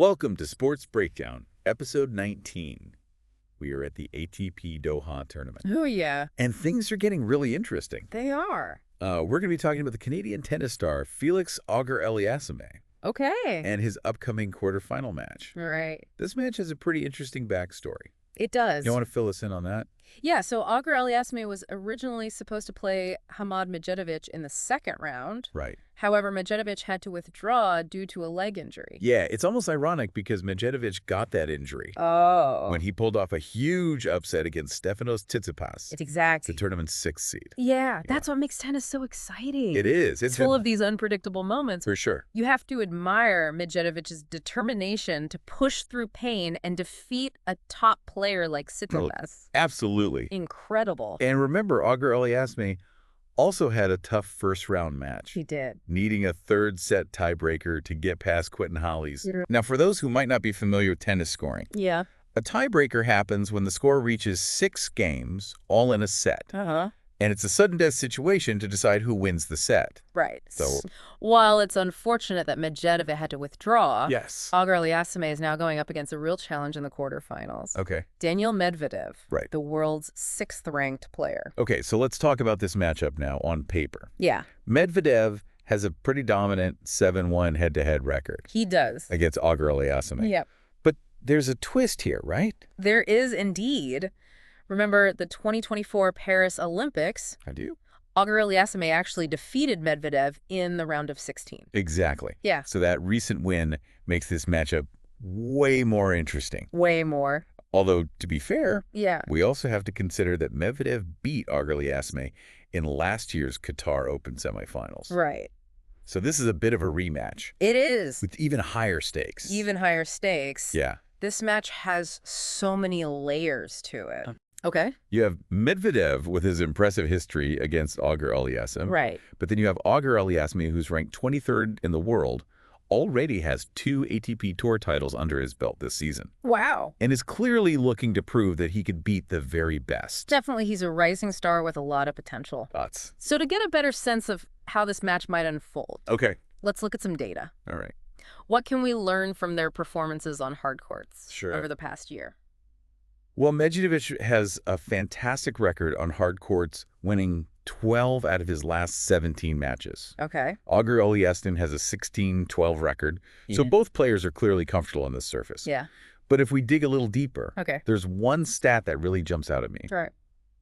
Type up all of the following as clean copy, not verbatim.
Welcome to Sports Breakdown, episode 19. We are at the ATP Doha tournament. Oh, yeah. And things are getting really interesting. They are. We're going to be talking about the Canadian tennis star Felix Auger-Aliassime Okay. and his upcoming quarterfinal match. Right. This match has a pretty interesting backstory. It does. You want to fill us in on that? Yeah, so Auger-Aliassime was originally supposed to play Daniil Medvedev in the second round. Right. However, Medvedev had to withdraw due to a leg injury. Yeah, it's almost ironic because Medvedev got that injury Oh. when he pulled off a huge upset against Stefanos Tsitsipas, It's exactly. the tournament's 6th seed. Yeah, that's what makes tennis so exciting. It is. It's full of these unpredictable moments. For sure. You have to admire Medvedev's determination to push through pain and defeat a top player like Tsitsipas. Absolutely. Incredible. And remember, Auger-Aliassime also had a tough first-round match. He did. Needing a third-set tiebreaker to get past Quentin Holly's. Now, for those who might not be familiar with tennis scoring, Yeah. a tiebreaker happens when the score reaches 6 games, all in a set. Uh-huh. And it's a sudden-death situation to decide who wins the set. Right. So, while it's unfortunate that Medvedev had to withdraw, yes. Auger-Aliassime is now going up against a real challenge in the quarterfinals. Okay. Daniil Medvedev, Right. the world's 6th-ranked player. Okay, so let's talk about this matchup now on paper. Yeah. Medvedev has a pretty dominant 7-1 head-to-head record He does. against Auger-Aliassime. Yep. But there's a twist here, right? There is indeed. Remember the 2024 Paris Olympics? I do. Auger-Aliassime actually defeated Medvedev in the round of 16. Exactly. Yeah. So that recent win makes this matchup way more interesting. Way more. Although, to be fair, Yeah. we also have to consider that Medvedev beat Auger-Aliassime in last year's Qatar Open semifinals. Right. So this is a bit of a rematch. It is. With even higher stakes. Even higher stakes. Yeah. This match has so many layers to it. Okay. You have Medvedev with his impressive history against Auger-Aliassime. Right. But then you have Auger-Aliassime, who's ranked 23rd in the world, already has 2 ATP Tour titles under his belt this season. Wow. And is clearly looking to prove that he could beat the very best. Definitely, he's a rising star with a lot of potential. Thoughts? So to get a better sense of how this match might unfold, Okay. let's look at some data. All right. What can we learn from their performances on hard courts Sure. over the past year? Well, Medvedev has a fantastic record on hard courts, winning 12 out of his last 17 matches. Okay. Auger-Aliassime has a 16-12 record, so Yeah. both players are clearly comfortable on this surface. Yeah. But if we dig a little deeper, Okay. there's one stat that really jumps out at me. Right.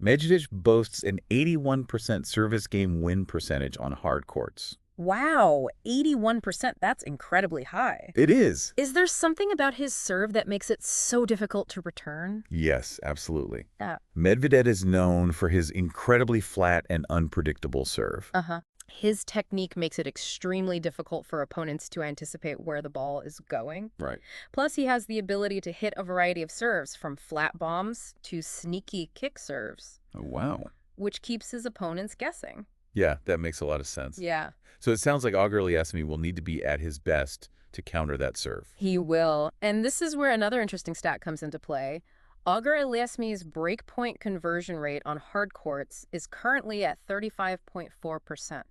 Medvedev boasts an 81% service game win percentage on hard courts. Wow. 81%. That's incredibly high. It is. Is there something about his serve that makes it so difficult to return? Yes, absolutely. Yeah. Medvedev is known for his incredibly flat and unpredictable serve. Uh-huh. His technique makes it extremely difficult for opponents to anticipate where the ball is going. Right. Plus, he has the ability to hit a variety of serves, from flat bombs to sneaky kick serves, Oh, wow. which keeps his opponents guessing. Yeah, that makes a lot of sense. Yeah. So it sounds like Auger-Aliassime will need to be at his best to counter that serve. He will. And this is where another interesting stat comes into play. Auger-Aliassime's breakpoint conversion rate on hard courts is currently at 35.4%.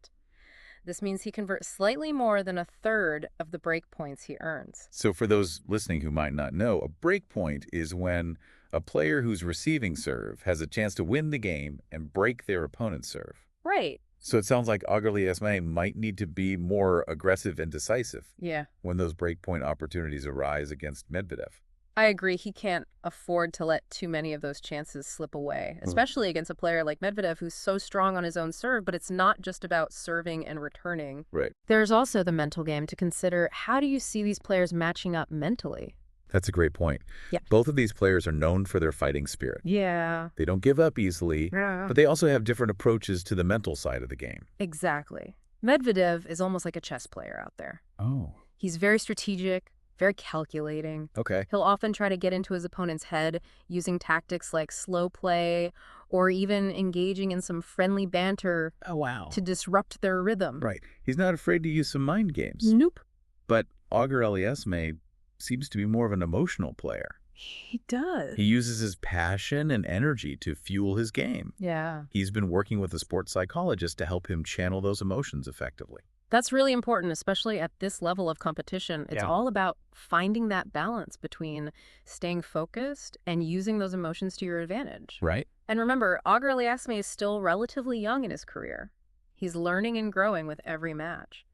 This means he converts slightly more than a third of the breakpoints he earns. So for those listening who might not know, a break point is when a player who's receiving serve has a chance to win the game and break their opponent's serve. Right. So it sounds like Auger-Aliassime might need to be more aggressive and decisive Yeah. when those breakpoint opportunities arise against Medvedev. I agree. He can't afford to let too many of those chances slip away, especially against a player like Medvedev, who's so strong on his own serve. But it's not just about serving and returning. Right. There's also the mental game to consider. How do you see these players matching up mentally? That's a great point. Yeah. Both of these players are known for their fighting spirit. Yeah. They don't give up easily, but they also have different approaches to the mental side of the game. Exactly. Medvedev is almost like a chess player out there. Oh. He's very strategic, very calculating. Okay. He'll often try to get into his opponent's head using tactics like slow play or even engaging in some friendly banter Oh, wow. to disrupt their rhythm. Right. He's not afraid to use some mind games. Nope. But Auger-Aliassime seems to be more of an emotional player. He does. He uses his passion and energy to fuel his game. Yeah. He's been working with a sports psychologist to help him channel those emotions effectively. That's really important, especially at this level of competition. It's Yeah. all about finding that balance between staying focused and using those emotions to your advantage. Right. And remember, Auger-Aliassime is still relatively young in his career. He's learning and growing with every match.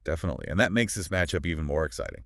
Definitely. And that makes this matchup even more exciting.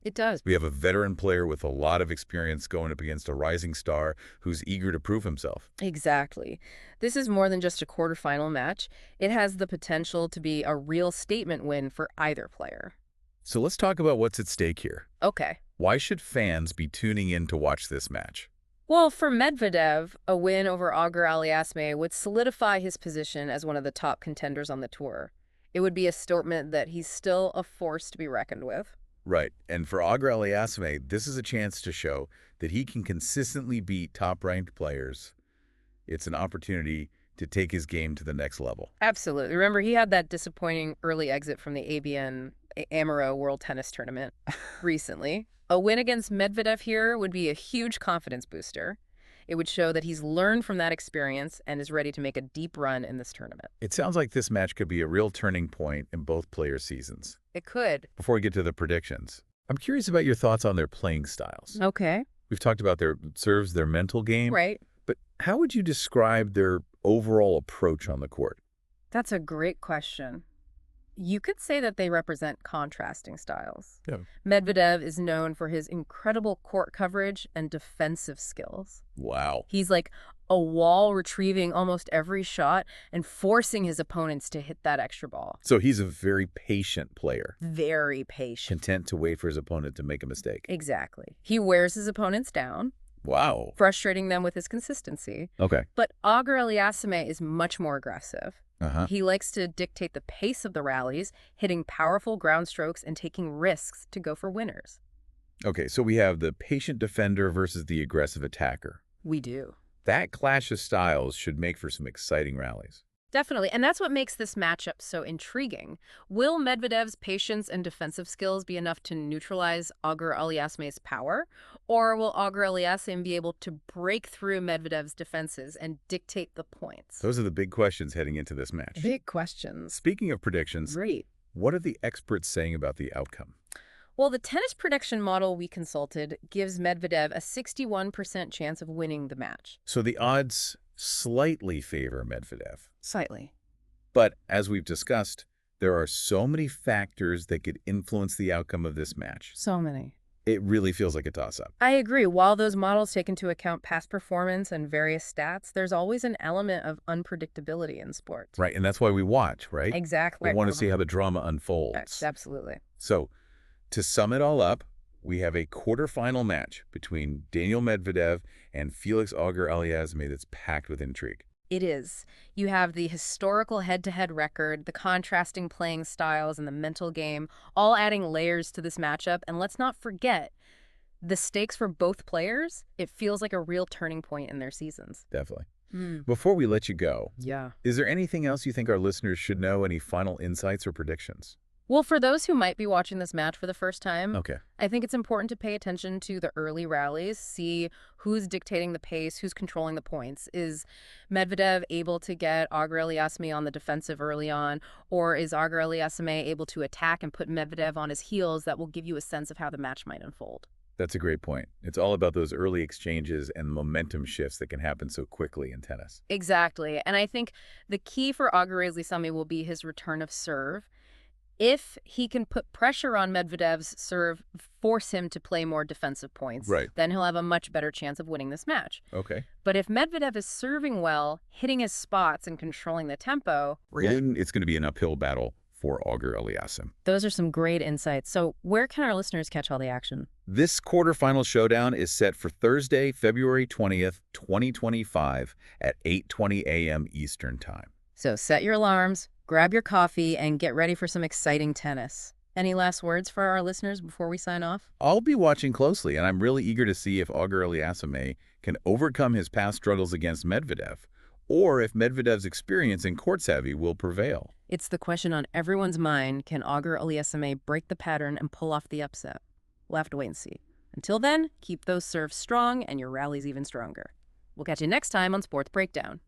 It does. We have a veteran player with a lot of experience going up against a rising star who's eager to prove himself. Exactly. This is more than just a quarterfinal match. It has the potential to be a real statement win for either player. So let's talk about what's at stake here. Okay. Why should fans be tuning in to watch this match? Well, for Medvedev, a win over Auger-Aliassime would solidify his position as one of the top contenders on the tour. It would be a statement that he's still a force to be reckoned with. Right. And for Auger-Aliassime, this is a chance to show that he can consistently beat top-ranked players. It's an opportunity to take his game to the next level. Absolutely. Remember, he had that disappointing early exit from the ABN Amaro World Tennis Tournament recently. A win against Medvedev here would be a huge confidence booster. It would show that he's learned from that experience and is ready to make a deep run in this tournament. It sounds like this match could be a real turning point in both players' seasons. It could. Before we get to the predictions, I'm curious about your thoughts on their playing styles. Okay. We've talked about their serves, their mental game. Right. But how would you describe their overall approach on the court? That's a great question. You could say that they represent contrasting styles. Yeah. Medvedev is known for his incredible court coverage and defensive skills. Wow. He's like a wall retrieving almost every shot and forcing his opponents to hit that extra ball. So he's a very patient player, Very patient. content to wait for his opponent to make a mistake. Exactly. He wears his opponents down, Wow. frustrating them with his consistency. Okay. But Auger-Aliassime is much more aggressive. Uh-huh. He likes to dictate the pace of the rallies, hitting powerful ground strokes and taking risks to go for winners. Okay, so we have the patient defender versus the aggressive attacker. We do. That clash of styles should make for some exciting rallies. Definitely. And that's what makes this matchup so intriguing. Will Medvedev's patience and defensive skills be enough to neutralize Auger-Aliassime's power? Or will Auger-Aliassime be able to break through Medvedev's defenses and dictate the points? Those are the big questions heading into this match. Big questions. Speaking of predictions, Great. what are the experts saying about the outcome? Well, the tennis prediction model we consulted gives Medvedev a 61% chance of winning the match. So the odds slightly favor Medvedev. Slightly. But as we've discussed, there are so many factors that could influence the outcome of this match. So many. It really feels like a toss-up. I agree. While those models take into account past performance and various stats, there's always an element of unpredictability in sports. Right, and that's why we watch, right? Exactly. We want to see how the drama unfolds. Absolutely. So, to sum it all up, we have a quarterfinal match between Daniil Medvedev and Felix Auger-Aliassime that's packed with intrigue. It is. You have the historical head-to-head record, the contrasting playing styles, and the mental game, all adding layers to this matchup. And let's not forget, the stakes for both players, it feels like a real turning point in their seasons. Definitely. Before we let you go, Yeah. is there anything else you think our listeners should know? Any final insights or predictions? Well, for those who might be watching this match for the first time, Okay. I think it's important to pay attention to the early rallies, see who's dictating the pace, who's controlling the points. Is Medvedev able to get Auger-Aliassime on the defensive early on, or is Auger-Aliassime able to attack and put Medvedev on his heels? That will give you a sense of how the match might unfold. That's a great point. It's all about those early exchanges and momentum shifts that can happen so quickly in tennis. Exactly. And I think the key for Auger-Aliassime will be his return of serve. If he can put pressure on Medvedev's serve, force him to play more defensive points, Right. then he'll have a much better chance of winning this match. Okay. But if Medvedev is serving well, hitting his spots, and controlling the tempo, Then it's going to be an uphill battle for Auger-Aliassime. those are some great insights. So where can our listeners catch all the action? This quarterfinal showdown is set for Thursday, February 20th, 2025 at 8:20 a.m. Eastern Time. So set your alarms, grab your coffee, and get ready for some exciting tennis. Any last words for our listeners before we sign off? I'll be watching closely, and I'm really eager to see if Auger-Aliassime can overcome his past struggles against Medvedev, or if Medvedev's experience in court savvy will prevail. It's the question on everyone's mind. Can Auger-Aliassime break the pattern and pull off the upset? We'll have to wait and see. Until then, keep those serves strong and your rallies even stronger. We'll catch you next time on Sports Breakdown.